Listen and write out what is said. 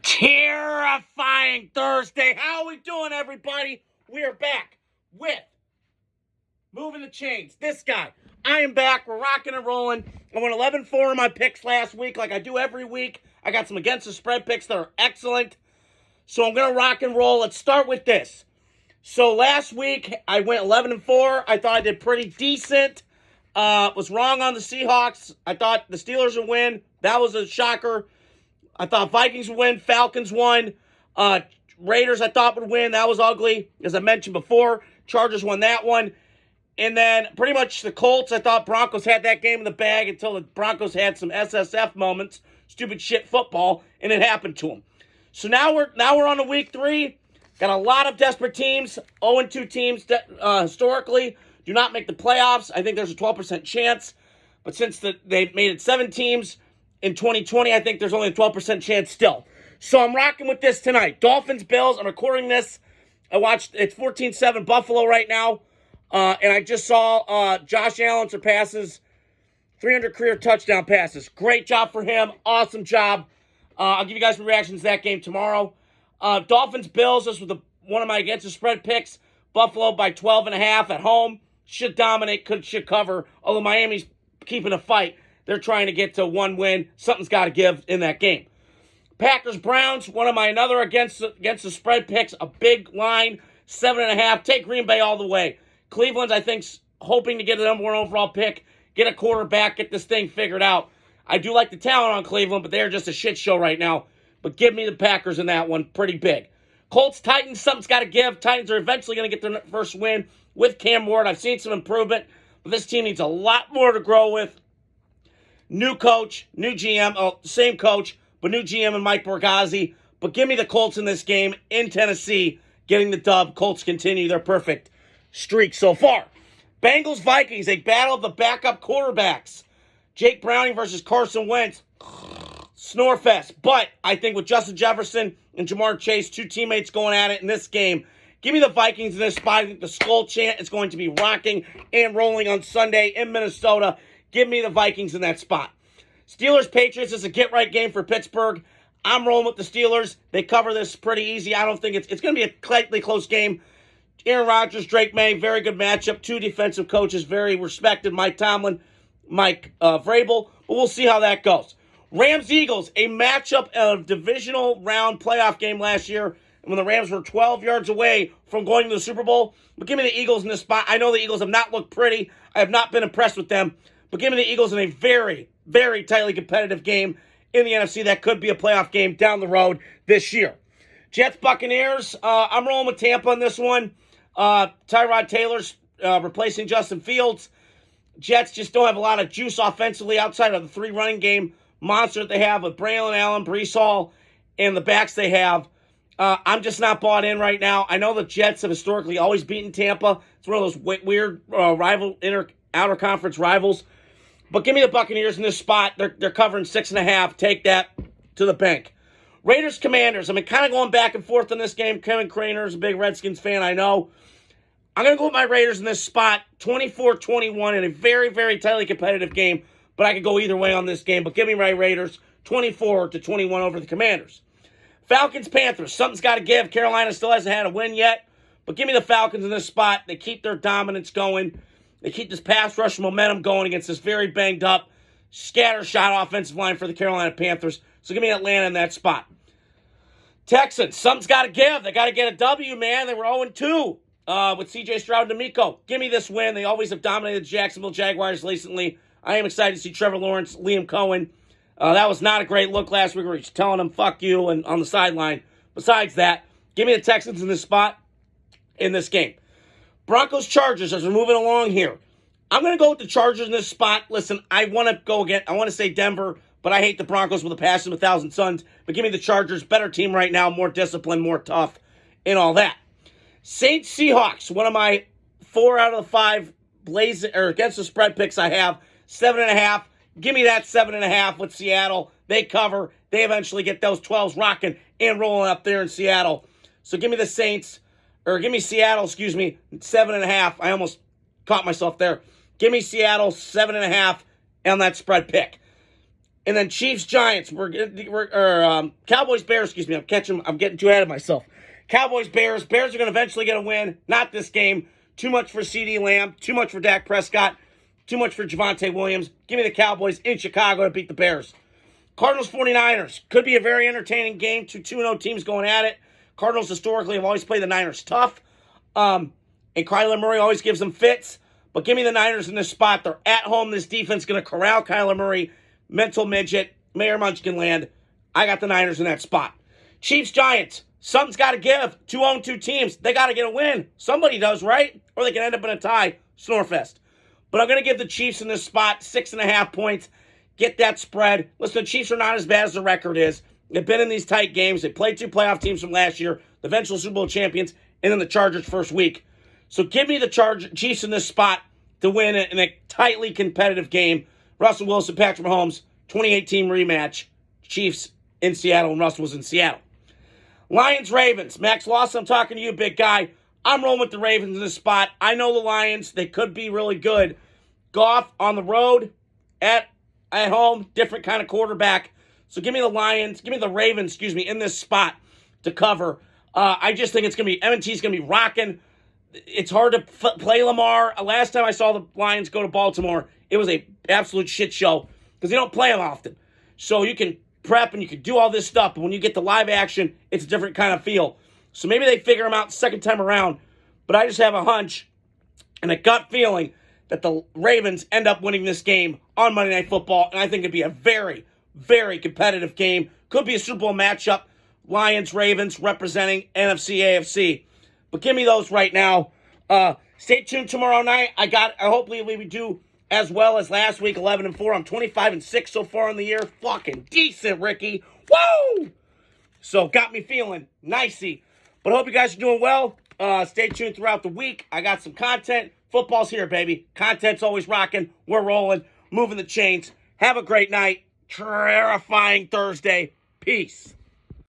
Terrifying Thursday. How are we doing, everybody? We are back with Moving the Chains. This guy. I am back. We're rocking and rolling. I went 11-4 in my picks last week like I do every week. I got some against the spread picks that are excellent. So I'm going to rock and roll. Let's start with this. So last week, I went 11-4. I thought I did pretty decent. Was wrong on the Seahawks. I thought the Steelers would win. That was a shocker. I thought Vikings would win. Falcons won. Raiders I thought would win. That was ugly, as I mentioned before. Chargers won that one. And then pretty much the Colts, I thought Broncos had that game in the bag until the Broncos had some SSF moments, stupid shit football, and it happened to them. So now we're on to week 3. Got a lot of desperate teams. 0-2 teams historically do not make the playoffs. I think there's a 12% chance. But since they made it 7 teams in 2020, I think there's only a 12% chance still. So I'm rocking with this tonight. Dolphins, Bills. I'm recording this. It's 14-7 Buffalo right now. And I just saw Josh Allen surpasses 300 career touchdown passes. Great job for him. Awesome job. I'll give you guys some reactions to that game tomorrow. Dolphins, Bills. This was one of my against the spread picks. Buffalo by 12.5 at home. Should dominate, should cover. Although Miami's keeping a fight. They're trying to get to one win. Something's got to give in that game. Packers, Browns. One of my another against the spread picks. A big line. 7.5. Take Green Bay all the way. Cleveland's, I think, hoping to get the number 1 overall pick. Get a quarterback. Get this thing figured out. I do like the talent on Cleveland, but they're just a shit show right now. But give me the Packers in that one. Pretty big. Colts, Titans, something's got to give. Titans are eventually going to get their first win with Cam Ward. I've seen some improvement, but this team needs a lot more to grow with. New coach, new GM, same coach, but new GM and Mike Borgazzi. But give me the Colts in this game in Tennessee, getting the dub. Colts continue their perfect streak so far. Bengals, Vikings, a battle of the backup quarterbacks. Jake Browning versus Carson Wentz. Snorefest. But I think with Justin Jefferson and Jamar Chase, 2 teammates going at it in this game, give me the Vikings in this spot. I think the Skull chant is going to be rocking and rolling on Sunday in Minnesota. Give me the Vikings in that spot. Steelers, Patriots is a get-right game for Pittsburgh. I'm rolling with the Steelers. They cover this pretty easy. I don't think it's going to be a slightly close game. Aaron Rodgers, Drake May, very good matchup. 2 defensive coaches, very respected. Mike Tomlin, Mike Vrabel. But we'll see how that goes. Rams, Eagles, a matchup of divisional round playoff game last year when the Rams were 12 yards away from going to the Super Bowl. But give me the Eagles in this spot. I know the Eagles have not looked pretty. I have not been impressed with them. But give me the Eagles in a very, very tightly competitive game in the NFC that could be a playoff game down the road this year. Jets, Buccaneers, I'm rolling with Tampa on this one. Tyrod Taylor's replacing Justin Fields. Jets just don't have a lot of juice offensively outside of the 3 running game monster that they have with Braylon Allen, Breece Hall, and the backs they have. I'm just not bought in right now. I know the Jets have historically always beaten Tampa. It's one of those weird outer conference rivals. But give me the Buccaneers in this spot. They're covering 6.5. Take that to the bank. Raiders, Commanders. I'm kind of going back and forth on this game. Kevin Craner is a big Redskins fan, I know. I'm going to go with my Raiders in this spot. 24-21 in a very, very tightly competitive game. But I could go either way on this game. But give me my Raiders. 24-21 over the Commanders. Falcons, Panthers. Something's got to give. Carolina still hasn't had a win yet. But give me the Falcons in this spot. They keep their dominance going. They keep this pass rush momentum going against this very banged up, scattershot offensive line for the Carolina Panthers. So give me Atlanta in that spot. Texans, something's got to give. They got to get a W, man. They were 0-2 with C.J. Stroud and D'Amico. Give me this win. They always have dominated the Jacksonville Jaguars recently. I am excited to see Trevor Lawrence, Liam Cohen. That was not a great look last week where he's telling them, fuck you, and on the sideline. Besides that, give me the Texans in this spot in this game. Broncos, Chargers, as we're moving along here. I'm going to go with the Chargers in this spot. Listen, I want to go again. I want to say Denver, but I hate the Broncos with a passion of 1,000 suns. But give me the Chargers. Better team right now, more disciplined, more tough, and all that. Saints, Seahawks, one of my 4 out of the 5 against the spread picks I have. 7.5. Give me that 7.5 with Seattle. They cover. They eventually get those 12s rocking and rolling up there in Seattle. So give me the Saints. Or give me Seattle, 7.5. I almost caught myself there. Give me Seattle, 7.5 on that spread pick. And then Chiefs, Giants. Cowboys, Bears. Excuse me. I'm getting too ahead of myself. Cowboys, Bears. Bears are going to eventually get a win. Not this game. Too much for CeeDee Lamb. Too much for Dak Prescott. Too much for Javonte Williams. Give me the Cowboys in Chicago to beat the Bears. Cardinals, 49ers. Could be a very entertaining game. Two 2-0 teams going at it. Cardinals historically have always played the Niners tough. And Kyler Murray always gives them fits. But give me the Niners in this spot. They're at home. This defense is going to corral Kyler Murray. Mental midget. Mayor Munchkinland. I got the Niners in that spot. Chiefs, Giants. Something's got to give. 2-0-2 teams. They got to get a win. Somebody does, right? Or they can end up in a tie. Snorefest. But I'm going to give the Chiefs in this spot 6.5 points. Get that spread. Listen, the Chiefs are not as bad as the record is. They've been in these tight games. They played 2 playoff teams from last year, the eventual Super Bowl champions, and then the Chargers first week. So give me the Chiefs in this spot to win in a tightly competitive game. Russell Wilson, Patrick Mahomes, 2018 rematch. Chiefs in Seattle, and Russell was in Seattle. Lions, Ravens. Max Lawson, I'm talking to you, big guy. I'm rolling with the Ravens in this spot. I know the Lions. They could be really good. Goff on the road, at home, different kind of quarterback. So give me the Lions, give me the Ravens, in this spot to cover. I just think it's going to be, M&T's going to be rocking. It's hard to play Lamar. Last time I saw the Lions go to Baltimore, it was a absolute shit show because they don't play them often. So you can prep and you can do all this stuff, but when you get to live action, it's a different kind of feel. So maybe they figure them out the second time around, but I just have a hunch and a gut feeling that the Ravens end up winning this game on Monday Night Football, and I think it'd be a very, very competitive game. Could be a Super Bowl matchup. Lions, Ravens representing NFC, AFC. But give me those right now. Stay tuned tomorrow night. Hopefully we do as well as last week, 11-4. I'm 25-6 so far in the year. Fucking decent, Ricky. Woo! So got me feeling nicey. But I hope you guys are doing well. Stay tuned throughout the week. I got some content. Football's here, baby. Content's always rocking. We're rolling, moving the chains. Have a great night. Terrifying Thursday. Peace.